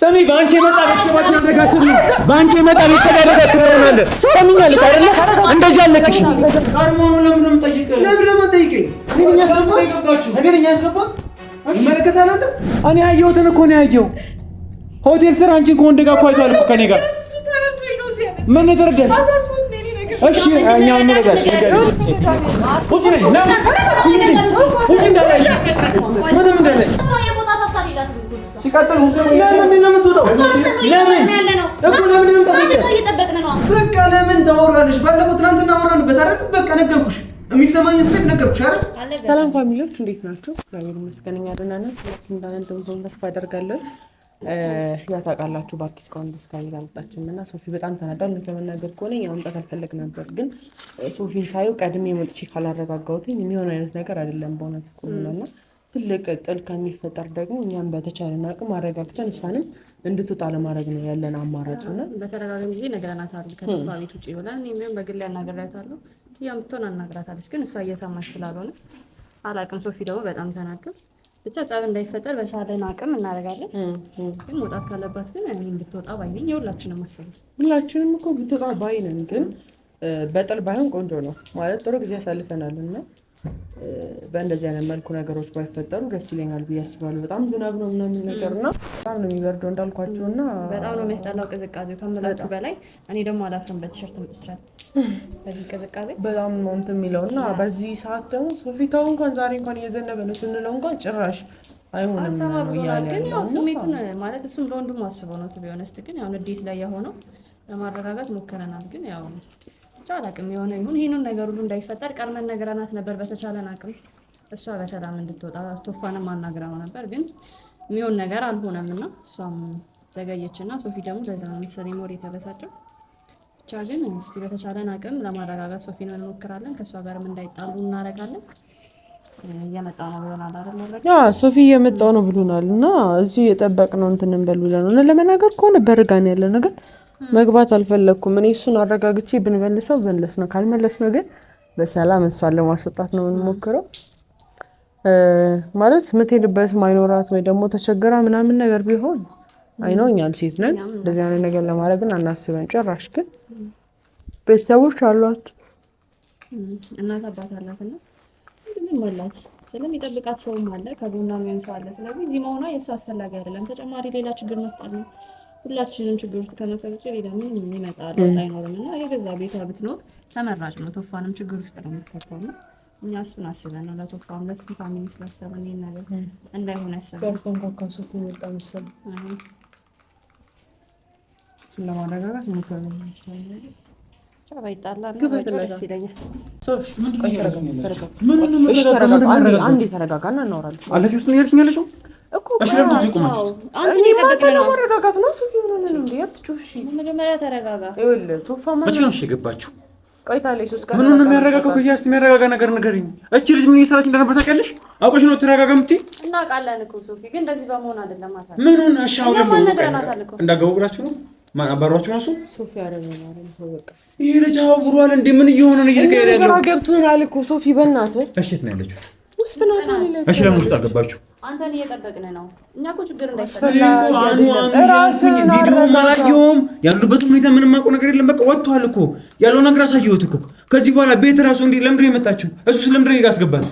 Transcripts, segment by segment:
ሰሚ ባንቺ መጣ ቤተሰባችን አደረጋችሁ ባንቺ መጣ ቤተሰብ ያደረጋችሁ ስለሆነ ሰሚኛለሽ አይደለ እንደዚህ አለቅሽ ካርሞኑ ለምን ነው ጠይቀኝ እኔ ነኝ ያስገባት ይመለከታል አንተ እኔ ያየሁትን እኮ ነው ያየው ሆቴል ስራ አንቺን ከወንድ ጋር እኮ አይቷል እኮ ከኔ ጋር ምን ተረዳሽ እሺ እኛ እንረዳሽ ቁጭ ነኝ ቁጭ እንዳለሽ ምንም እንዳለሽ ሲቀጥል ለምን ነው የምትወጣው? ለምን እኮ ለምን ነው የምትወጣው? በቃ ለምን ታወራለሽ? ባለፈው ትናንትና አወራንበት አይደል? በቃ ነገርኩሽ። የሚሰማኝ ስሜት ነገርኩሽ አይደል? ሰላም ፋሚሊዎች እንዴት ናችሁ? እግዚአብሔር ይመስገን እኛ ደህና ነን። እንደምትሆኑ ተስፋ አደርጋለሁ። ያ ታውቃላችሁ ባኪስ እስካሁን እስካሁን አልመጣችም እና ሶፊ በጣም ተናዳለች። ለመናገር ከሆነ ያው መምጣት አልፈለግ ነበር፣ ግን ሶፊን ሳየው ቀድሜ መጥቼ ካላረጋጋሁትኝ የሚሆን አይነት ነገር አይደለም በእውነት ከሆነና ትልቅ ጥል ከሚፈጠር ደግሞ እኛም በተቻለን አቅም አረጋግተን እሷንም እንድትወጣ ለማድረግ ነው ያለን አማራጭ እና በተደጋጋሚ ጊዜ ነገራናታል ከጥፋ ቤት ውጪ ይሆናል። እኔም በግል ያናገራታለሁ ያምጥቶን አናግራታለች፣ ግን እሷ እየሰማች ስላልሆነ አላቅም። ሶፊ ደግሞ በጣም ተናገር ብቻ ጸብ እንዳይፈጠር በቻለን አቅም እናደርጋለን። ግን መውጣት ካለባት ግን እኔ እንድትወጣ ባይ ነኝ። የሁላችንም መሰለኝ ሁላችንም እኮ ብትወጣ ባይ ነን፣ ግን በጥል ባይሆን ቆንጆ ነው ማለት ጥሩ ጊዜ ያሳልፈናል እና በእንደዚህ አይነት መልኩ ነገሮች ባይፈጠሩ ደስ ይለኛል ብዬ አስባለሁ። በጣም ዝናብ ነው ምናምን ነገር እና በጣም ነው የሚበርደው እንዳልኳቸው እና በጣም ነው የሚያስጠላው ቅዝቃዜው ከምላችሁ በላይ። እኔ ደግሞ አላፍርም በቲሸርት መጥቻለሁ በዚህ ቅዝቃዜ በጣም ነው እንትን የሚለው እና በዚህ ሰዓት ደግሞ ሶፊታው እንኳን ዛሬ እንኳን እየዘነበ ነው ስንለው እንኳን ጭራሽ አይሆንም ነው ያለ። ግን ያው ስሜቱን ማለት እሱም ለወንድሙ አስበው ነው ቢሆንስ፣ ግን ያው ንዴት ላይ የሆነው ለማረጋጋት ሞከረናል። ግን ያው አላቅም የሆነ ይሁን ይሄንን ነገር ሁሉ እንዳይፈጠር ቀድመን ነገራናት ነበር በተቻለን አቅም እሷ በሰላም እንድትወጣ ስቶፋንም አናግረው ነበር፣ ግን የሚሆን ነገር አልሆነም እና እሷም ዘገየችና ሶፊ ደግሞ ለዛ መሰለኝ ሞር የተበሳጨው። ብቻ ግን እስቲ በተቻለን አቅም ለማረጋጋት ሶፊን እንሞክራለን። ከእሷ ጋርም እንዳይጣሉ እናደርጋለን። እየመጣ ነው ብሎናል አይደል? ያ ሶፊ እየመጣው ነው ብሎናል እና እዚሁ የጠበቅነው እንትን እንበል ብለን ነው ለመናገር ከሆነ በርጋን ያለ ነገር መግባት አልፈለኩም። እኔ እሱን አረጋግቼ ብንመልሰው በለስ ነው፣ ካልመለስ ነው ግን በሰላም እሷን ለማስወጣት ነው የምንሞክረው። ማለት ምትሄድበት ማይኖራት ወይ ደግሞ ተቸገራ ምናምን ነገር ቢሆን አይነው እኛም ሴት ነን እንደዚህ አይነት ነገር ለማድረግ ግን አናስበን ጭራሽ። ግን ቤተሰቦች አሏት እናት አባት አላትና ምንም አላት ስለሚጠብቃት ሰውም አለ ከጎኗ የሚሆን ሰው አለ። ስለዚህ እዚህ መሆኗ የእሱ አስፈላጊ አይደለም። ተጨማሪ ሌላ ችግር መፍጠር ነው። ሁላችንም ችግር ውስጥ ከመፈጠር ሌላ ምንም የሚመጣ ለውጥ አይኖርም እና የገዛ ቤቷ ብትኖር ተመራጭ ነው። ቶፋንም ችግር ውስጥ ነው የምትከተው እና እኛ እሱን አስበን ነው ለቶፋም ለሱ ፋሚሊ ስላሰበን ይሄን ነገር እንዳይሆን ያሰበን። ከንካካሱ ይወጣ መሰል እሱን ለማረጋጋት ሞክረን ነው ባይጣላ ደስ ይለኛል። ሶፊ አንዴ ተረጋጋና እናወራለን። አለች ውስጥ ነው ያልሽኛለሽው እኮ እሺ፣ ለምን እዚህ ቆመሽ? አንተ እየጠበቅን ነው። ማረጋጋት ነው ሶፊ ምን ነው እንዴ? አትጩሽ። መጀመሪያ ተረጋጋ። ይኸውልህ ቶፋ መቼ ነው የገባችው? ቆይታለች 3 ቀን። ምን ነው የሚያረጋጋው? ከያስ የሚያረጋጋ ነገር ንገሪኝ። እቺ ልጅ ምን እየሰራች እንደነበር ታውቂያለሽ? አውቀሽ ነው ተረጋጋ የምትይ? እናውቃለን እኮ ሶፊ፣ ግን እንደዚህ በመሆን አይደለም ማለት ነው። ምን ሆነ? እሺ አሁን እንዳገቡ ብላችሁ ነው ማን አባሯችሁ ነው? ሶፊ አረጋጋ ነው ተወቀ። ይሄ ልጅ አውሯል እንዴ? ምን እየሆነ ነው? እየተቀየረ ያለው ግራ ገብቶናል እኮ ሶፊ፣ በእናትህ። እሺ የት ነው ያለችው? ውስጥ ናት አለ። እሺ ለምን ውስጥ አልገባችሁ? አንተን እየጠበቅን ነው። እኛ እኮ ችግር እንዳይፈጠር ቪዲዮ ማላየውም ያሉበት ሁኔታ ምንም አውቀው ነገር የለም። በቃ ወጥቷል እኮ ያለው ነገር አሳየሁት እኮ። ከዚህ በኋላ ቤት ራሱ እንዴ ለምንድን ነው የመጣችው? እሱ ስለምንድን ነው ያስገባል?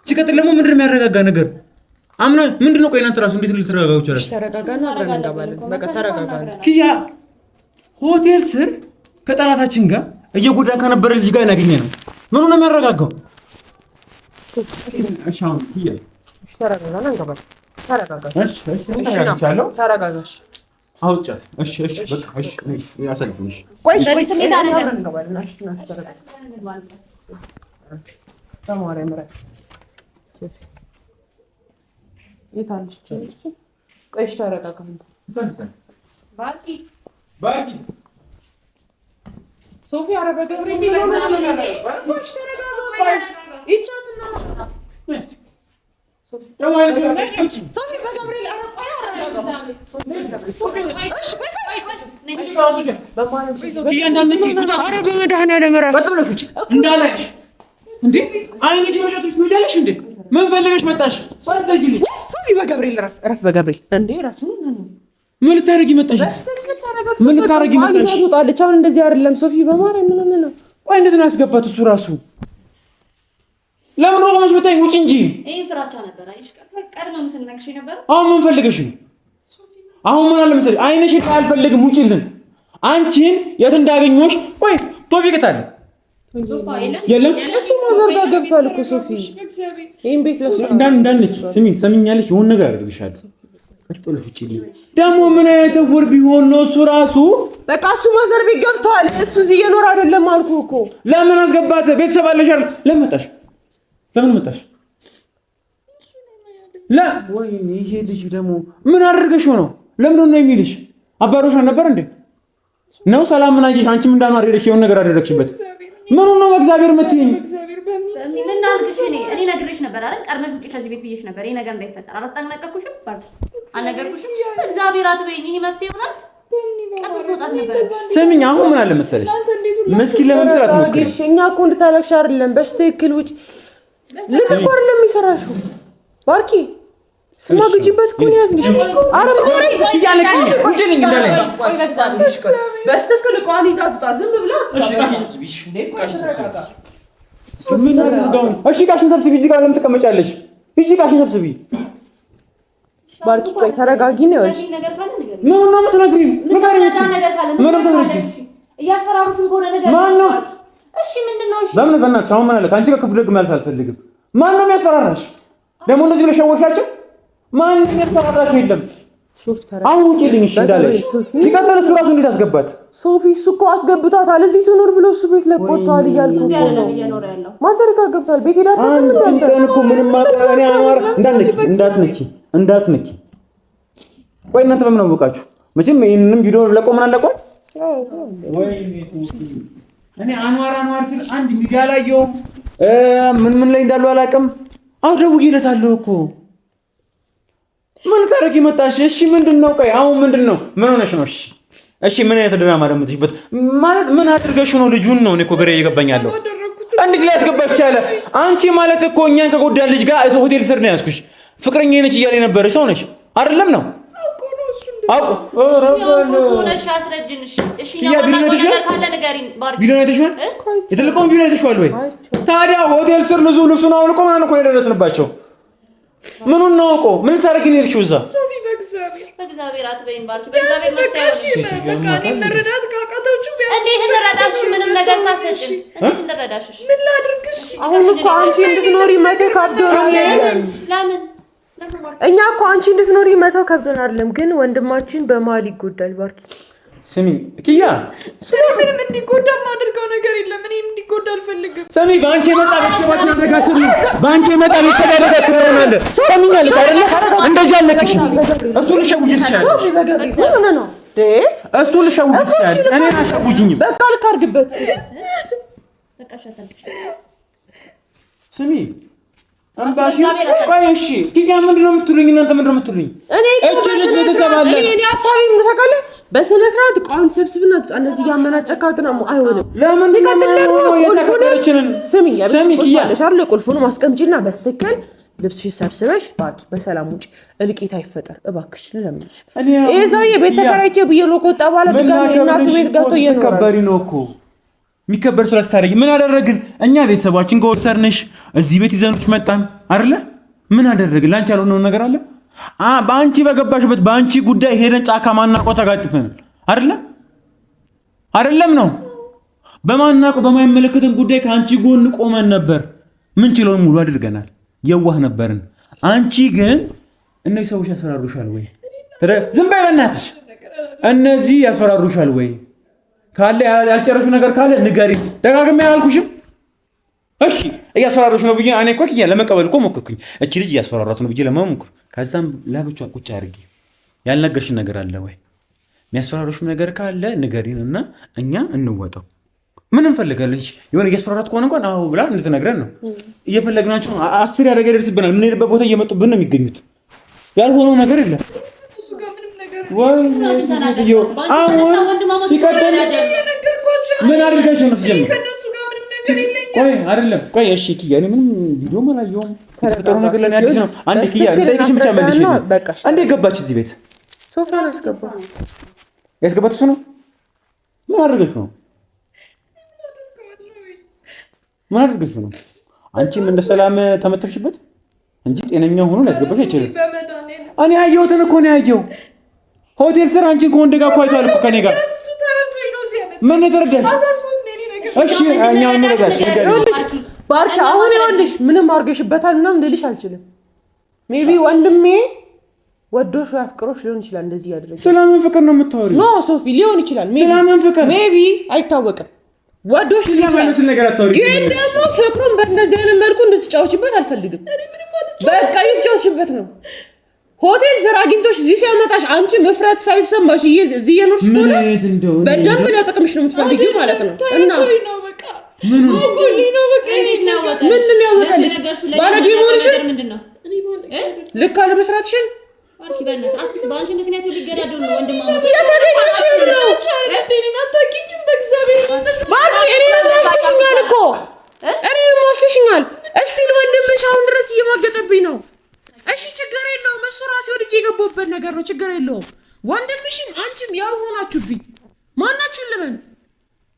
ሲቀጥል ደግሞ ምንድን ነው የሚያረጋጋ ነገር? አምና ምንድን ነው ቆይ እናንተ ራሱ እንዴት ልትረጋጋው ይችላል? ተረጋጋና አብረን እንገባለን። በቃ ተረጋጋ። ኪያ ሆቴል ስር ከጠላታችን ጋር እየጎዳን ከነበረ ልጅ ጋር ያገኘነው ምኑ ነው የሚያረጋጋው? እሺ አሁን ኪያ ተረጋጋና እንገባለን። ተረጋጋ። እሺ ተረጋግቻለሁ። ተረጋጋሽ አውጫት። እሺ በቃ እሺ ያሰልፍሽ። ቆይ ስሜት አለ እንገባለን። እሺ ተረጋጋ። ተማሪ ምራ የታለች? ቆይ እሺ ተረጋጋ። ባቂ ሶፊ አረበገ ምን ፈልገሽ መጣሽ? ሶፊ በገብርኤል ረፍ በገብርኤል እንዴ ረፍ ምን ልታረጊ መጣሽ? ምን ልታረጊ መጣሽ? ትወጣለች። አሁን እንደዚህ አይደለም ሶፊ፣ በማርያም ምን ነው? ቆይ እንዴት ነው ያስገባት እሱ ራሱ? ለምን ነው ቆመሽ መጣኝ? ውጪ እንጂ። ይሄ ፍራቻ ነበር። አይሽ ቀድመም ስንነግርሽ ነበር። አሁን ምን ፈልገሽ ነው? አሁን ምን አለ መሰለኝ አይነሽ አልፈልግም፣ ውጪልን። አንቺን የት እንዳገኘሁሽ። ቆይ ቶፊቅ ታለ የለም እሱ ማዘርጋ ገብቷል እኮ ሶፊ። ይሄን ቤት ለሱ እንዳንቺ ስሚኝ፣ ሰሚኛለሽ? የሆነ ነገር አድርግሻለሁ። አጥቶልሽ ውጪልኝ። ደግሞ ምን አይተውር ቢሆን ነው እሱ ራሱ። በቃ እሱ ማዘር ቤት ገብቷል። እሱ እዚህ እየኖረ አይደለም አልኩህ እኮ። ለምን አስገባት? ቤተሰብ አለሽ አይደል? ለምን መጣሽ? ለምን መጣሽ? ወይኔ ይሄ ልጅ ደግሞ ምን አድርገሽው ነው? ለምን ነው የሚልሽ? አባሮሽ ነበር እንዴ? ነው ሰላም ምን አየሽ? አንቺም እንዳማር ሄደሽ የሆነ ነገር አደረግሽበት። ምን ነው በእግዚአብሔር የምትይኝ? ምን ላድርግሽ? እኔ ነግሬሽ ነበር አይደል? ቀድመሽ ውጪ ከዚህ ቤት ብዬሽ ነበር። ይሄ ነገር እንዳይፈጠር አላስጠነቀቅኩሽም? አልነገርኩሽም? እግዚአብሔር አትበይኝ። ይሄ መፍትሄ ይሆናል። ቀድመሽ መውጣት ነበር። ስሚኝ፣ አሁን ምን አለ መሰለሽ፣ መስኪን ለመምሰል አትሞክሪ። እኛ እኮ እንድታለቅሽ አይደለም፣ በስትክክል ውጪ። ልክ እኮ አይደለም የሚሰራሽው። ባርኪ ስማግጂበት እኮ ነው ያዝንሽ። አረም ማለት እያለችኝ እንጂ እንዳለሽ ቆይ በእግዚአብሔር በስትክክል ቋን ይዛ ትውጣ። ዝም ብላ እሺ፣ ቃሽን ሰብስቢ። እዚህ ጋር ለምን ትቀመጫለሽ? ሂጂ ቃሽን ሰብስቢ። ባርኪ ቆይ ተረጋጊ ነው ያልሽ። ምን ነው የምትነግሪኝ? ንገሪኝ እስኪ። ምን ነው የምትነግሪኝ? እያስፈራሩሽም ከሆነ ነገር ማን ነው? እሺ ምንድን ነው? እሺ በምን በእናትሽ አሁን ምን አለ? ከአንቺ ጋር ክፉ ደግ ማለት አልፈልግም። ማን ነው የሚያስፈራራሽ? ደግሞ እንደዚህ ብለሽ ሸወሻቸው። ማን ነው የሚያስፈራራሽ? የለም አሁን ውጪልኝ። እሺ እንዳለሽ ሲቀጥል እሱ ራሱ እንዴት አስገባት? ሶፊ እሱ እኮ አስገብቷታል። እዚህ ትኖር ብሎ እሱ ቤት ለቆጥቷል እያልኩ እዚህ አይደለም እየኖረ ያለው። ማዘርጋ ገብቷል። ቤት ሄዳ አንድ ቀን እኮ ምንም ማቀራኔ አንዋር እንዳትነኪ። ቆይ እናንተ በምን አወቃችሁ? መቼም ይሄንንም ቪዲዮ ለቆ ምን አለቋል? እኔ አንዋር ሲል አንድ ሚዲያ ላይ ምን ላይ እንዳለው አላውቅም። አሁን ደውዬለታለሁ እኮ ምን ታረቂ መጣሽ? እሺ ምንድነው? ቆይ አሁን ምንድነው? ምን ሆነሽ ነው? እሺ ምን አይነት ድራማ ደምትሽበት ማለት ምን አድርገሽ ነው? ልጁን ነው እኔ እኮ ግራ እየገባኛለሁ። እንዴት ላይ ያስገባሽ ቻለ? አንቺ ማለት እኮ እኛን ከጎዳ ልጅ ጋር ሆቴል ስር ነው ያዝኩሽ። ፍቅረኛ ነች እያለ የነበረ ሰው ነሽ አይደለም ነው? አውቆ ሆነሽ አስረጅንሽ። እሺ ቪዲዮ አይተሽዋል? የተለቀውን ቪዲዮ አይተሽዋል ወይ? ታዲያ ሆቴል ስር ልብሱን አውልቆ ምናምን እኮ የደረስንባቸው። ምኑን ነው አውቆ ምን ታረጊ ነው የሄድሽው እዛ? ሶፊ በእግዚአብሔር አትበይን ባርኪ። በእግዚአብሔር መጣሽ። በቃ እኔ መረዳት ካቃታችሁ እንዴት እንረዳሽ? ምንም ነገር ሳሰጭን እንዴት እንረዳሽ? ምን ላድርግሽ? አሁን እኮ አንቺ እንድትኖሪ መተው ከብዶናል። ለምን እኛ እኮ አንቺ እንድትኖሪ መተው ከብዶን አይደለም፣ ግን ወንድማችን በመሀል ይጎዳል። ባርኪ ስሚ ኪያ፣ ምንም እንዲጎዳ የማደርገው ነገር የለም። እኔም እንዲጎዳ አልፈልግም። ስሚ፣ በአንቺ የመጣ ቤተሰባችን አደረጋችሁ። በአንቺ የመጣ ቤተሰብ ያደረጋችሁ ስለሆነ ሰሚኛለሽ አይደለ? እንደዚህ አለቅሽ። እሱ ልሸውጅ ይችላል። ምን ነው እሱ ልሸውጅ ይችላል። እኔ አሸውጅኝም። በቃ ልክ አድርግበት። በቃ ሸተልሽ። ስሚ አምባሲ ቆይ፣ እሺ ኪያ፣ ምንድነው የምትሉኝ እናንተ? ምንድነው የምትሉኝ? እቺ ልጅ ቤተሰብ አለ። እኔ ሐሳቤ ምን ታውቃለህ? በስነ ስርዓት ቋን ሰብስብና እነዚህ ያመናጨካት ነው አይሆንም። ለምን ነው የተከበረችንን ስሚኝ፣ ኪያ ቁልፉን ማስቀምጪና በስተከል ልብስሽ ሰብስበሽ ባቂ በሰላም ውጪ። እልቂት አይፈጠር እባክሽ፣ ለምንሽ ይሄ ሰውዬ ቤት ተከራይቼ ብዬ ለቆጣ ባለ ድጋሚ እናቱ ቤት ገብቶ እየኖረ ነው እኮ የሚከበር ስራ ስታደርጊ ምን አደረግን እኛ? ቤተሰባችን ከወሰርንሽ እዚህ ቤት ይዘንሽ መጣን አይደለ? ምን አደረግን? ላንቺ ያልሆነው ነገር አለ? በአንቺ በገባሽበት በአንቺ ጉዳይ ሄደን ጫካ ማናውቀው ተጋጭተን አይደለም ነው? በማናውቀው በማይመለከተን ጉዳይ ከአንቺ ጎን ቆመን ነበር። ምን ችለውን ሙሉ አድርገናል። የዋህ ነበርን። አንቺ ግን እነዚህ ሰዎች ያስፈራሩሻል ወይ? ዝም በይ በእናትሽ። እነዚህ ያስፈራሩሻል ወይ? ካለ ያልጨረሹ ነገር ካለ ንገሪ። ደጋግሜ አላልኩሽም? እሺ እያስፈራሩሽ ነው ብዬ እኔ እኮ ኪያ ለመቀበል እኮ ሞከርኩኝ። እቺ ልጅ እያስፈራራት ነው ብዬ ለመሞከር ከዛም ለብቻ ቁጭ አድርጊ። ያልነገርሽን ነገር አለ ወይ? የሚያስፈራሩሽ ነገር ካለ ንገሪንና እኛ እንወጣው። ምን እንፈልጋለሽ? የሆነ እያስፈራራት ከሆነ እንኳን አዎ ብላ እንድትነግረን ነው እየፈለግናቸው። 10 ያደረገ ይደርስብናል። ምን ሄደበት ቦታ እየመጡብን ነው የሚገኙት። ያልሆነው ነገር የለም። ምን አድርጋሽ ነው ሲጀምር? ቆይ አይደለም ቆይ፣ እሺ ኪያ፣ እኔ ምንም ቪዲዮም አላየሁም። የተፈጠረው ነገር ለኔ አዲስ ነው። አንዴ ኪያ፣ እንጠይቅሽን ብቻ መልሽ። አንዴ ገባች እዚህ ቤት ሶፋን ያስገባት እሱ ነው። ምን አድርገሽ ነው? ምን አድርገሽ ነው? አንቺም እንደ ሰላም ተመተፍሽበት እንጂ ጤነኛ ሆኖ ሊያስገባሽ አይችልም። እኔ ያየሁትን እኮ ነው ያየው። ሆቴል ስራ አንቺን ከወንድ ጋር እኮ አይቷል እኮ ከኔ ጋር ምን ተረዳሽ? እሺ እኛው እንረዳሽ ባርኪ። አሁን ይኸውልሽ ምንም አድርገሽበታል ምናምን ልልሽ አልችልም። ሜቢ ወንድሜ ወዶሽ ወይ አፍቅሮሽ ሊሆን ይችላል እንደዚህ ያደረገ። ስለምን ፍቅር ነው የምታወሪው? ኖ ሶፊ ሊሆን ይችላል። ስለምን ፍቅር? ሜቢ አይታወቅም። ወዶሽ ለማይመስል ነገር አታወሪ። ግን ደግሞ ፍቅሩን በእንደዚህ አይነት መልኩ እንድትጫወችበት አልፈልግም። በቃ እየተጫወችበት ነው። ሆቴል ስራ አግኝቶሽ እዚህ ሲያመጣሽ አንቺ መፍራት ሳይሰማሽ እዚህ የኖርሽ ከሆነ በደንብ ለጥቅምሽ ነው የምትፈልጊው ማለት ነው። እና ምን ባለጌ መሆንሽን ልክ አለመስራትሽን በአንቺ ምክንያት ሊገዳደሉ ነው ወንድማማቾች። ወስደሽኛል እኮ እኔንም ወስደሽኛል። እስቲል ወንድምሽ አሁን ድረስ እየማገጠብኝ ነው። እሺ ችግር የለውም። እሱ ራሴ ወልጄ የገባሁበት ነገር ነው። ችግር የለውም። ወንድምሽም አንቺም ያው ሆናችሁብኝ። ማናችሁን ልመን?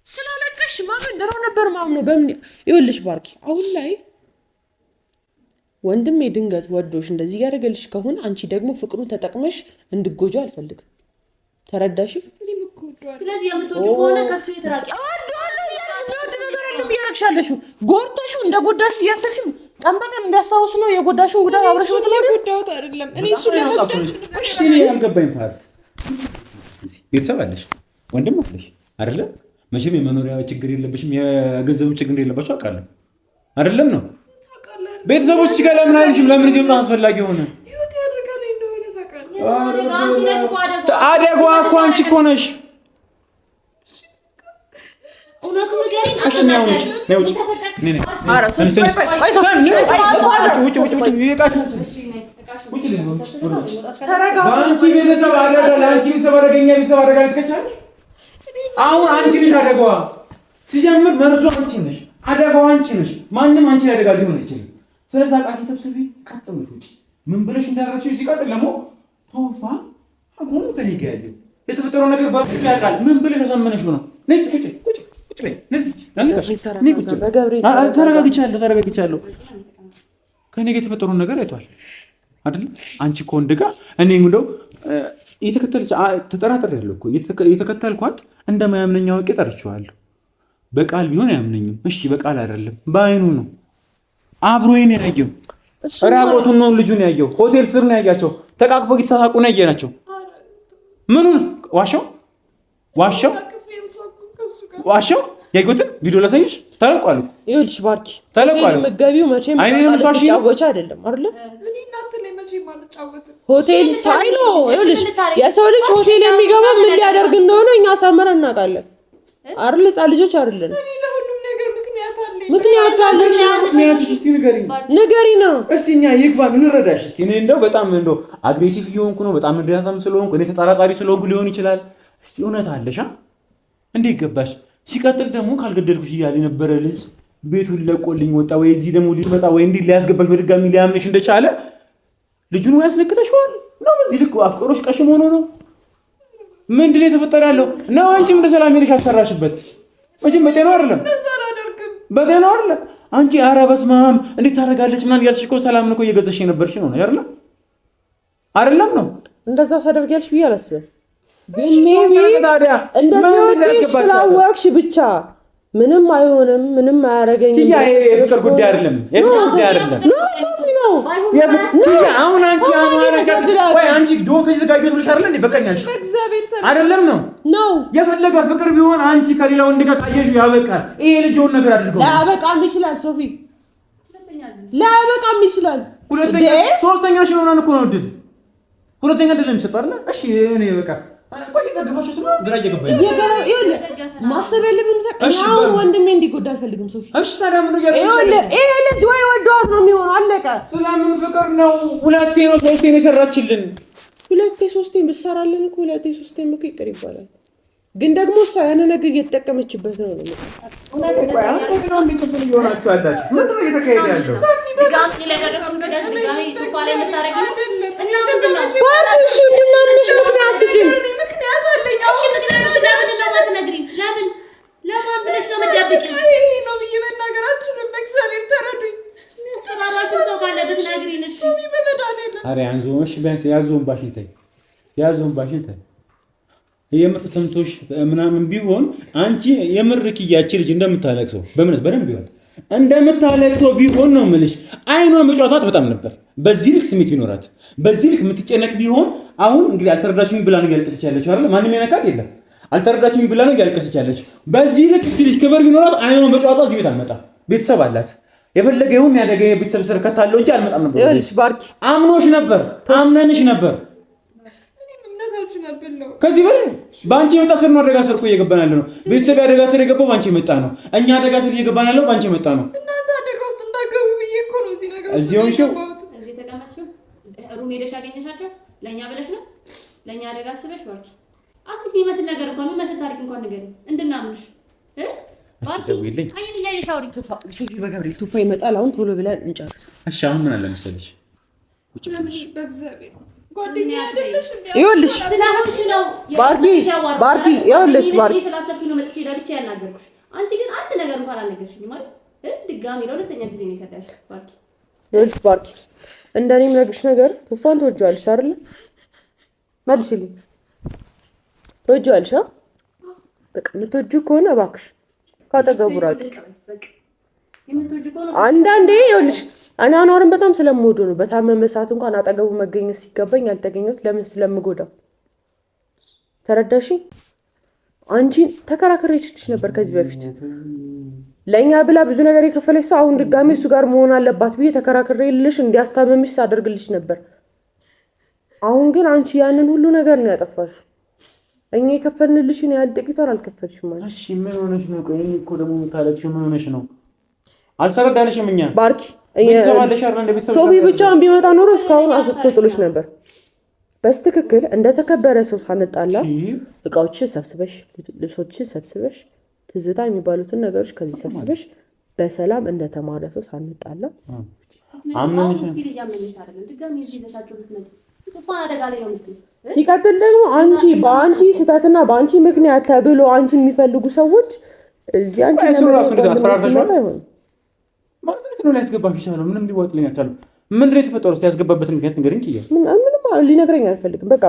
ስላለቀሽ ማመን ደረው ነበር ማምነው። በምን ይኸውልሽ ባርኪ፣ አሁን ላይ ወንድሜ ድንገት ወዶሽ እንደዚህ ያደረገልሽ ከሆነ አንቺ ደግሞ ፍቅሩን ተጠቅመሽ እንድጎጆ አልፈልግም። ተረዳሽ? ስለዚህ የምትወዱ ከሆነ ከሱ የተራቂ ያረክሻለሽ ጎርተሹ እንደ ጎዳሽ እያሰብሽ ቀን በቀን እንዲያስታውስ ነው የጎዳሽን ጉዳት አብረሽ ምትኖሪ። ጉዳት አይደለም እኔ እሱ ለመጉዳት እሺ ያልገባኝ ፓርት ቤተሰብ አለሽ ወንድም አለሽ አይደለ? መቼም የመኖሪያ ችግር የለብሽም የገንዘቡ ችግር የለባችሁ አውቃለሁ አይደለም ነው ቤተሰቦች ሲጋ ለምን አይልሽም? ለምን እዚህ ወጣ አስፈላጊ ሆነ? ህይወት ያደርጋል እንደሆነ ታውቃለህ። አደጋዋ እኮ አንቺ እኮ ነሽ። እውነቱን ንገሪኝ። እሺ ነው ውጭ ለአንቺ ቤተሰብ አደጋ ለአንቺ ቤተሰብ አደገኛ ቤተሰብ አደጋ ልትከቻለሽ። አሁን አንቺ ነሽ አደጋዋ። ሲጀምር መርዙ አንቺ ነሽ፣ አደጋዋ አንቺ ነሽ። ማንም አንቺ አደጋ ሊሆን አይችልም። ስለዛ ቃል ሰብስቢ ቀጥ ብለሽ ውጪ። ምን ብለሽ እንዳደረግሽ እዚህ ጋር ደግሞ ተወፋ አሁን ከኔ ጋር ያለው የተፈጠረው ነገር ባክ ያውቃል። ምን ብለሽ ተሰመነሽ ነው? ነይ ቁጭ ቁጭ ቁጭ በይ ነይ ቁጭ። ተረጋግቻለሁ። ከኔ ጋር የተፈጠረው ነገር አይቷል አይደል? አንቺ ከወንድ ጋር እኔ እንደው እየተከተልሽ ተጠራጥሬያለሁ እኮ እየተከተልኳት እንደማያምነኝ አውቄ ጠርቼዋለሁ። በቃል ቢሆን አያምነኝም። እሺ በቃል አይደለም በአይኑ ነው። አብሮዬን ያየው ራቆቱን ነው ልጁን ያየው። ሆቴል ስር ነው ያያቸው። ተቃቅፎ እየተሳሳቁ ነው ያየናቸው። ምኑን ዋሻው ያይጎትን ቪዲዮ ላሳይሽ። ተለቋል እኮ ይኸውልሽ ባርኪ ተለቋል። መጋቢው መቼም ተጫወቻ አይደለም አይደል? እኔ እናንተ ላይ መቼም አልጫወትም። ሆቴል ሳይ ነው ይኸውልሽ፣ የሰው ልጅ ሆቴል የሚገባው ምን ሊያደርግ እንደሆነ እኛ ሳመረን እናውቃለን አይደል? ህፃን ልጆች አይደለን። እኔ ለሁሉም ነገር ምክንያት አለኝ። ንገሪ ነው እስቲ እኛ ይግባን እንረዳሽ። እስቲ እኔ እንደው በጣም እንደው አግሬሲቭ እየሆንኩ ነው፣ በጣም እንደታም ስለሆንኩ እኔ ተጣራጣሪ ስለሆንኩ ሊሆን ይችላል። እስቲ እውነት አለሽ እንዴት ገባሽ? ሲቀጥል ደግሞ ካልገደልኩሽ እያለ የነበረ ልጅ ቤቱን ለቆልኝ ወጣ ወይ እዚህ ደግሞ ሊመጣ ወይ እንዲህ ሊያስገባሽ በድጋሚ ሊያምንሽ እንደቻለ ልጁን ወይ ያስነክተሽዋል ነው በዚህ ልክ አፍቅሮሽ ቀሽም ሆኖ ነው ምንድን ነው የተፈጠረ ያለው ነው? አንቺም እንደ ሰላም ሄደሽ አሰራሽበት መቼም በጤናው አይደለም በጤናው አይደለም። አንቺ ኧረ በስመ አብ እንዴት ታደርጋለች ምናምን እያልሽ እኮ ሰላም እኮ እየገዛሽ የነበርሽ ነው አይደለም ነው እንደዛ ታደርጊያለሽ ብዬ አላስብም። ግን ሜቢ እንደሚወድሽ ስላወቅሽ ብቻ ምንም አይሆንም፣ ምንም አያደርገኝም። ያ የፍቅር ጉዳይ አይደለም፣ ሶፊ ነው። አሁን አንቺ አንቺ ዶን ከዘጋጁት ልሽ አይደል እንዴ? በቀኛሽ አይደለም ነው የፈለገ ፍቅር ቢሆን አንቺ ከሌላ ወንድ ጋር ካየሽ ያበቃል። ይሄ ልጅ የሆነ ነገር አድርገው ላያበቃም ይችላል ሶፊ፣ ላያበቃም ይችላል። ሁለተኛ ሶስተኛ ሺህ ሆነን እኮ ነው ድል ሁለተኛ ድል የሚሰጠው አይደል? እሺ እኔ በቃ ማሰብ ያለብን ወንድሜ እንዲጎዳ አልፈልግም ሶፊ። እሺ ታዲያ ምን ይሄ ልጅ ወይ ወዷት ነው የሚሆነው። አለቀ። ስለምን ፍቅር ነው? ሁለቴ ነው ሶስቴ ነው የሰራችልን። ሁለቴ ሶስቴ ብትሰራልን እኮ ሁለቴ ሶስቴ እኮ ይቅር ይባላል። ግን ደግሞ እሷ ያን ነገር እየተጠቀመችበት ነው። እና ምንድን ነው እሺ እንድናምንሽ ምክንያት ስጪኝ። ምክንያት አለኝ። እሺ ምክንያትሽ ለምን እንደማትነግሪኝ? ለማን ብለሽ ነው የምትደብቂው? ይሄ ነው ብዬ መናገር አልችልም። በእግዚአብሔር ተረዱኝ። የሚያስፈራራሽን ሰው ካለበት ነግሪኝ። እሺ በመድኃኒዓለም ኧረ ያዞንሽ ቢያንስ ያዞን ባሽን ተይ፣ ያዞን ባሽን ተይ። የምር ሰምቶሽ ምናምን ቢሆን አንቺ የምር ኪያቺ ልጅ እንደምታለቅሰው በእምነት በደንብ ይሆን እንደምታለቅሰው ቢሆን ነው የምልሽ። አይኗን መጫወታት በጣም ነበር። በዚህ ልክ ስሜት ቢኖራት በዚህ ልክ የምትጨነቅ ቢሆን አሁን እንግዲህ አልተረዳችሁኝ ብላ ነው ያለቀሰች ያለችው አይደል? ማንም የነካት የለም። አልተረዳችሁኝ ብላ ነው ያለቀሰች ያለችው። በዚህ ልክ እቺ ልጅ ክብር ቢኖራት አይኗን መጫወቷ እዚህ ቤት አልመጣም። ቤተሰብ አላት። የፈለገ ይሁን ያደገ ቤተሰብ ስር ከታለው እንጂ አልመጣም ነበር። ይኸውልሽ ባርኪ አምኖሽ ነበር፣ አምነንሽ ነበር። ከዚህ በላይ በአንቺ የመጣ ስር ነው። አደጋ ስር እኮ እየገባን ያለ ነው። ቤተሰብ አደጋ ስር የገባው በአንቺ የመጣ ነው። እኛ አደጋ ስር እየገባን ያለው በአንቺ የመጣ ነው። እናንተ አደጋ ውስጥ እንዳገቡ ብዬ እኮ ነው እዚህ ነገር ውስጥ እዚህ ሆንሽው። እዚህ ተቀመጥሽው ሩም ሄደሽ አገኘሻቸው። ለእኛ ብለሽ ነው ለእኛ አደጋ አስበሽ ባርኪ። አትሊስት የሚመስል ነገር እንኳን የሚመስል ታሪክ እንኳን ንገሪኝ እንድናምንሽ። ባርኪ አይን እያየሽ አውሪ። ሶፊ በገብርኤል ቱፋ ይመጣል። አሁን ቶሎ ብለን እንጨርስ። እሺ አሁን ምን አለ መሰለሽ ይኸውልሽ ባርኪ ይኸውልሽ ባርኪ ስላሰብኩኝ ነው መጥቼ ለብቻ ያናገርኩሽ። አንቺ ግን አንድ ነገር እንኳን አልነገርሽኝም ማለት ድጋሚ ለሁለተኛ ጊዜ ነው የከዳሽ ባርኪ። ይኸውልሽ ባርኪ እንደኔ የምነግርሽ ነገር ቱፋን ትወጂዋለሽ አይደል? መልሽልኝ። ትወጂዋለሽ? በቃ የምትወጂው ከሆነ እባክሽ ካጠገቡ ራቂ። አንዳንዴ ይኸውልሽ እኔ አኗርን በጣም ስለምወደው ነው። በታመመ ሰዓት እንኳን አጠገቡ መገኘት ሲገባኝ ያልተገኘሁት ለምን? ስለምጎዳው። ተረዳሽኝ? አንቺን ተከራክሬልሽ ነበር ከዚህ በፊት ለእኛ ብላ ብዙ ነገር የከፈለች ሰው አሁን ድጋሚ እሱ ጋር መሆን አለባት ብዬ ተከራክሬልሽ እንዲያስታመምሽ ሳደርግልሽ ነበር። አሁን ግን አንቺ ያንን ሁሉ ነገር ነው ያጠፋሽው። እኛ የከፈልንልሽን ያህል ጥቂቷን አልከፈልሽም ማለት። እሺ ምን ሆነሽ ነው? ቆይ እኮ ደግሞ የምታለቅሽው ምን ሆነሽ ነው? አልተረዳንሽም። እኛ ባርኪ ሶፊ ብቻውን ቢመጣ ኖሮ እስካሁን አስጥቶጥሎሽ ነበር። በስትክክል እንደተከበረ ሰው ሳንጣላ እቃዎችሽ ሰብስበሽ ልብሶችሽ ሰብስበሽ ትዝታ የሚባሉትን ነገሮች ከዚህ ሰብስበሽ በሰላም እንደተማረ ሰው ሳንጣላ ሲቀጥል ደግሞ አንቺ በአንቺ ስህተትና በአንቺ ምክንያት ተብሎ አንቺን የሚፈልጉ ሰዎች እዚህ አንቺ አይሆንም ማለት ነው። ሊያስገባሽ ይችላል። ምንም ሊወጥልኝ አልቻለም። ምንድን ነው የተፈጠረው? ያስገባበትን ምክንያት ንገሪኝ። ምንም ሊነግረኝ አልፈልግም። በቃ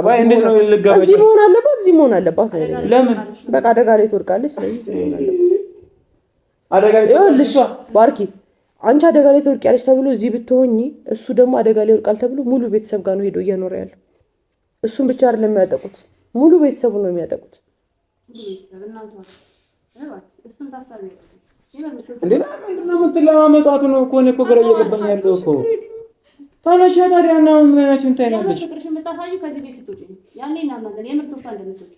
እዚህ መሆን አለባት፣ እዚህ መሆን አለባት። ለምን? በቃ አደጋ ላይ ትወድቃለች። ስለዚህ ይኸውልሽ ባርኪ አንቺ አደጋ ላይ ትወድቂያለሽ ተብሎ እዚህ ብትሆኚ እሱ ደግሞ አደጋ ላይ ይወድቃል ተብሎ ሙሉ ቤተሰብ ጋር ነው ሄዶ እየኖረ ያለው። እሱን ብቻ አይደለም የሚያጠቁት፣ ሙሉ ቤተሰቡ ነው የሚያጠቁት። ለማመጣቱ ነው እኮ እኔ እኮ ግራ እየገባኝ ያለው እኮ ታላሻ ታዲያ እና ምን አይነት እንትን አይናለሽ? ፍቅርሽ የምታሳዩ ከዚህ ቤት ስትወጪ ያኔ እናማለን የምር ቱፋ እንደምትወጪ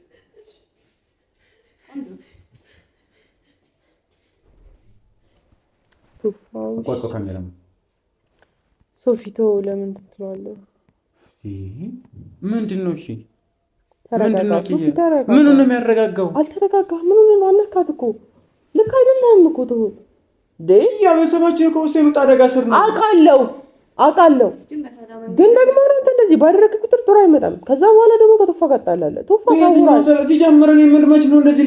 ቆቆ ካሜራ ሶፊቶ ለምን ትላለህ? ምንድን ነው? እሺ ተረጋጋ ሶፊ ተረጋጋ። ምኑን ነው የሚያረጋጋው? አልተረጋጋም። ምኑን ነው አነካት እኮ ልክ አይደለም እኮ ተው ያ ቤተሰባችን እኮ ውስጥ የመጣ አደጋ ስር ነው። አውቃለሁ ግን ደግሞ አንተ እንደዚህ ባደረክ ቁጥር ጥሩ አይመጣም። ከዛ በኋላ ደግሞ ከቶፋ ጋር ጣላለህ። ቶፋ ታውራለህ። ስለዚህ ጀምረን የምንመች ነው እንደዚህ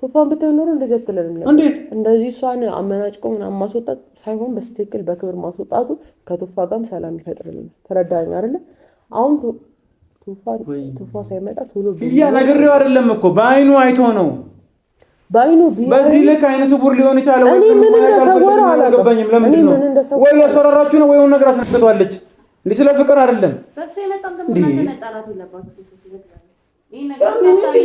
ቶፋን ብታየው ኖሮ እንደዚህ አትለንም ነበር። እንዴት እንደዚህ እሷን አመናጭቆ ምናምን ማስወጣት ሳይሆን በስትክክል በክብር ማስወጣቱ ከቶፋ ጋርም ሰላም ይፈጥርልናል። ተረዳኸኝ አይደለ? አሁን ቶፋ ሳይመጣ ቶሎ ያ ነገርው አይደለም እኮ በአይኑ አይቶ ነው። በአይኑ በዚህ ልክ አይነ ስውር ሊሆን ይችላል። እኔ ምን እንደሰወረው አላውቅም። ለምንድን ነው ወይ ያስፈራራችሁ ነው ወይ የሆነ ነገር አስነግቷለች እንዴ? ስለ ፍቅር አይደለም በሱ የመጣም ደግሞ እናንተ መጣላት የለባችሁ። ይሄ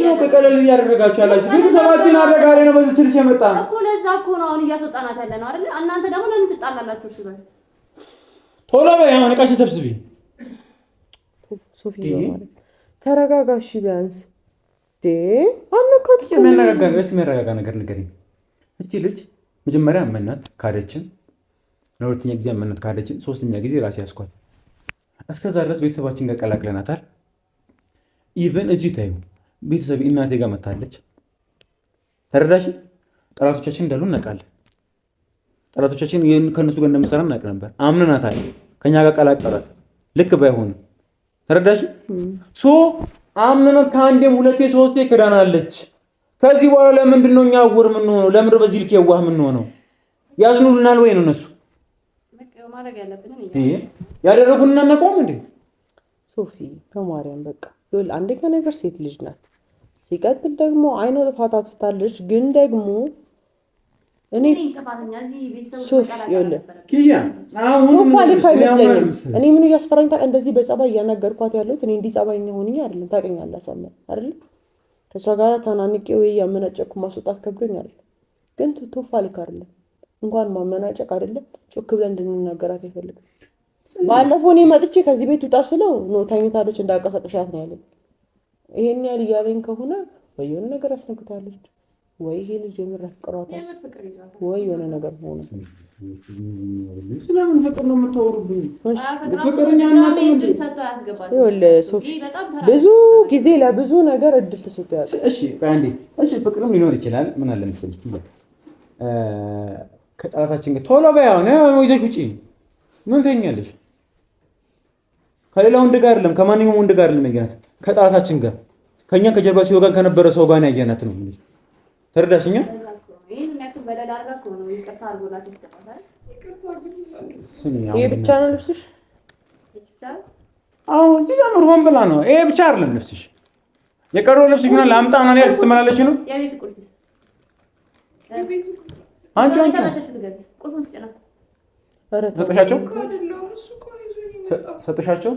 ነገር ቀለል እያደረጋችሁ ያላችሁ ቤተሰባችን አደጋ ላይ ነው። በዚህ ልጅ የመጣ እኮ ለዛ እኮ ነው አሁን እያስወጣናት ያለ ነው አይደል? እናንተ ደግሞ ለምን ትጣላላችሁ? እርስ በርስ ቶሎ በይ አሁን እቃሽን ሰብስቢ። ሶፊ ማለት ተረጋጋሽ ቢያንስ የሚያረጋጋ ነገር ንገሪኝ። እቺ ልጅ መጀመሪያ አመናት ካደችን፣ ለሁለተኛ ጊዜ አመናት ካደችን፣ ሶስተኛ ጊዜ ራሴ ያስኳት። እስከዛ ድረስ ቤተሰባችን ጋር ቀላቅለናታል። ኢቨን እዚህ ታዩ ቤተሰብ እናቴ ጋር መታለች። ተረዳሽ? ጠላቶቻችን እንዳሉ እናውቃለን። ጠላቶቻችን ከእነሱ ጋር እንደምሰራ እናውቅ ነበር። አምነናታል። ከኛ ጋር ቀላቀላት። ልክ ባይሆንም ተረዳሽ? ሶ አምነናት ከአንዴም ሁለቴ ሶስቴ ክዳናለች። ከዚህ በኋላ ለምንድን ነው እኛ አውር ምን ሆነው? ለምንድን በዚህ ልክ የዋህ ምን ሆነው? ያዝኑልናል ወይ ነው እነሱ ያደረጉና እናቆም እንዴ? ሶፊ ከማርያም በቃ ይኸውልህ፣ አንደኛ ነገር ሴት ልጅ ናት። ሲቀጥል ደግሞ አይኖ ጥፋት አጥፍታለች፣ ግን ደግሞ እኔ ሶፊ ይኸውልህ ኪያ አሁን እኔ ምን እያስፈራኝ ታውቃለህ? እንደዚህ በጸባይ እያናገርኳት ያለሁት እኔ እንዲህ ጸባይኛ ሆኜ አይደለም። ታውቀኛለህ አሳመን አይደል? ከሷ ጋር ተናንቄ ወይ ያመናጨኩ ማስወጣት ከብዶኝ አይደለም። ግን ቶፋ ልክ አይደለም። እንኳን ማመናጨቅ አይደለም ጮክ ብለን እንድንናገራት አይፈልግም። ባለፈው እኔ መጥቼ ከዚህ ቤት ውጣ ስለው ነው ተኝታለች እንዳቀሰቅሻት ነው ያለኝ። ይሄን ያህል እያለኝ ከሆነ ወይ የሆነ ነገር አስነክታለች ወይ ይሄ ልጅ የምር አፍቅሯታል ወይ የሆነ ነገር ሆነ። ስለምን ፍቅር ነው የምታወሩብኝ? ፍቅርኛ እናንተ ይኸውልህ ሶፊ ብዙ ጊዜ ለብዙ ነገር እድል ተሰጥቶ ያውቃል። እሺ አንዴ እሺ ፍቅርም ሊኖር ይችላል። ምን አለ መሰለሽ ኪያ ከጠላታችን ጋር ቶሎ በያው ነው ይዘሽ ውጪ። ምን ትኛለሽ? ከሌላ ወንድ ጋር አይደለም ከማንኛውም ወንድ ጋር አይደለም ያየናት፣ ከጠላታችን ጋር ከኛ ከጀርባ ሲወጋን ከነበረ ሰው ጋር ነው ያየናት ነው። ተረዳሽኛ? ይሄ ብቻ ነው ልብስሽ? አዎ እዚህ ጋር ሆን ብላ ነው። ይሄ ብቻ አይደለም ልብስሽ፣ የቀረው ልብስሽ ግን ላምጣ ምናምን ያልሽ ትመላለሽ ነው። አንቺ ሰጠሻቸው?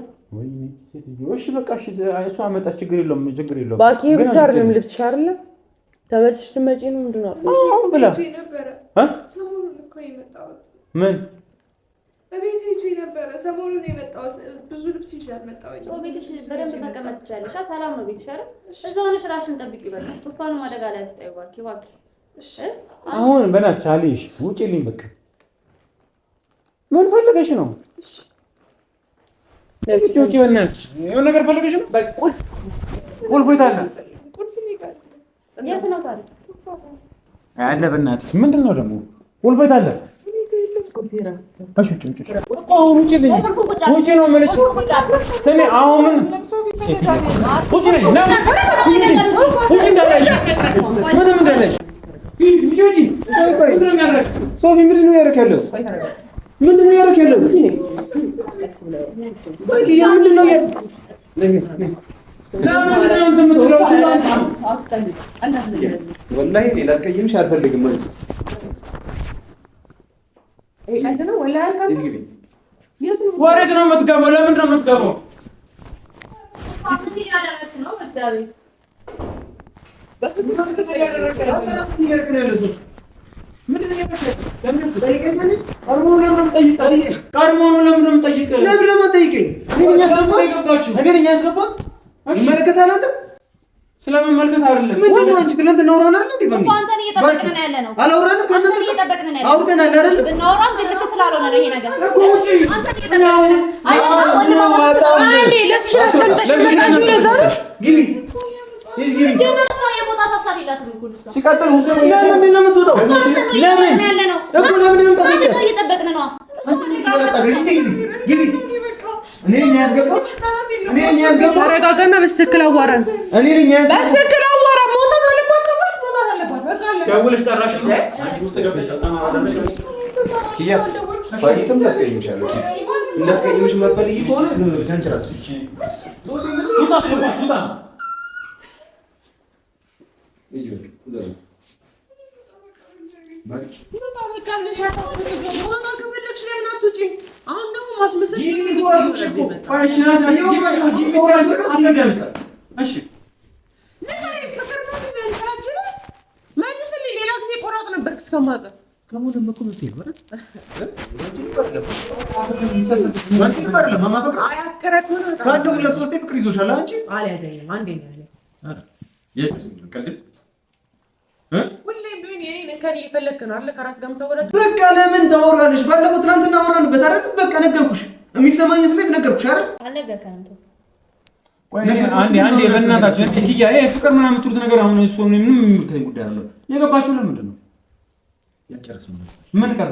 እሺ በቃ እሺ፣ እሷ አመጣች፣ ችግር የለውም ችግር የለውም። ባኪ ብቻ አይደለም ልብስሽ አይደለም ተበልተሽ ትመጪ ነው ምንድን ነው? አዎ ብላ ሰሞኑን እኮ የመጣሁት ምን በቤት ሄጄ ነበረ። ሰሞኑን የመጣሁት ብዙ ልብስ ይዤ አልመጣሁም። ቤትሽ በደንብ መቀመጥ ትችያለሽ። ሰላም ነው ቤትሽ አይደል? እዛው ሆነሽ እራስሽን ጠብቂ። በቃ ቱፋኑም አደጋ ላይ አትጣይው እባክሽ። አሁን በእናትሽ አልይሽ ውጪልኝ። በቃ ምን ፈልገሽ ነው? ውጪ በእናትሽ። የሆነ ነገር ፈልገሽ ነው? በቃ ቁልፍ የት አለ? የት ነው ታዲያ? አለ በእናትሽ። ምንድን ነው ደግሞ ቁልፍ የት አለ? እሺ አሁን ውጪልኝ። ውጪ ነው የምልሽ። ስሚ አሁን ምን ውጪ ነኝ። ውጪ እንዳለሽ ምንም እንዳለሽ ሶፊ ምንድን ነው ያደረክ ያለው? ምንድን ነው ያደረክ ያለው? ወላሂ እኔ ላስቀይምሽ አልፈልግም። ወዴት ነው የምትገባው? ለምንድን ነው የምትገባው? ስለመመልከት አይደለም። ምንድን ነው አንቺ ትናንት እናወራን አይደል እንዴ? በምን አንተን እየጠበቅን ነው ያለነው? አላወራንም። ከእናንተ እየጠበቅን ነው ያለነው። አውርተናል አይደል? ብናወራም ግን ልክ ስላልሆነ ነው ይሄ ነገር። ሲቀጥል ለምንድን ነው የምትወጣው? ለምን እኮ ለምንድን ነው የምትወጣው? እየጠበቅን ነው። ተረጋጋና በስትክክል አዋራን። በስትክክል አዋራን። መውጣት አለባት። ደውለሽ ጠራሽ ነው አንቺ ውስጥ ገብተሽ ኪያ ባይተም ታስቀይምሻለሁ። እንዳስቀይምሽ ማትፈልጊ ከሆነ ዝም ብለሽ አንቺ ራስሽ ቱታ ሌላ ጊዜ ቆራጥ ነበር እስከማውቅ ፍቅር ይዞሻል አንቺ አልያዘኝም። አንዴ ነው ያዘኝ። ሁሌም ቢሆን የኔን እንከን እየፈለግክ ነው አይደል? ከራስ ጋር የምታወራለህ። በቃ ለምን ታወራለሽ? ባለፈው ትናንትና አወራንበት አይደል? በቃ ነገርኩሽ፣ የሚሰማኝ ስሜት ነገርኩሽ አይደል? አልነገርከንም። አንዴ በእናታችሁ ኪያ ይሄ ፍቅር ምናምን የምትሉት ነገር አሁን እሱ ምንም የሚመለከተኝ ጉዳይ አይደለም። የገባችሁ ለምንድን ነው? ምን ቀረ?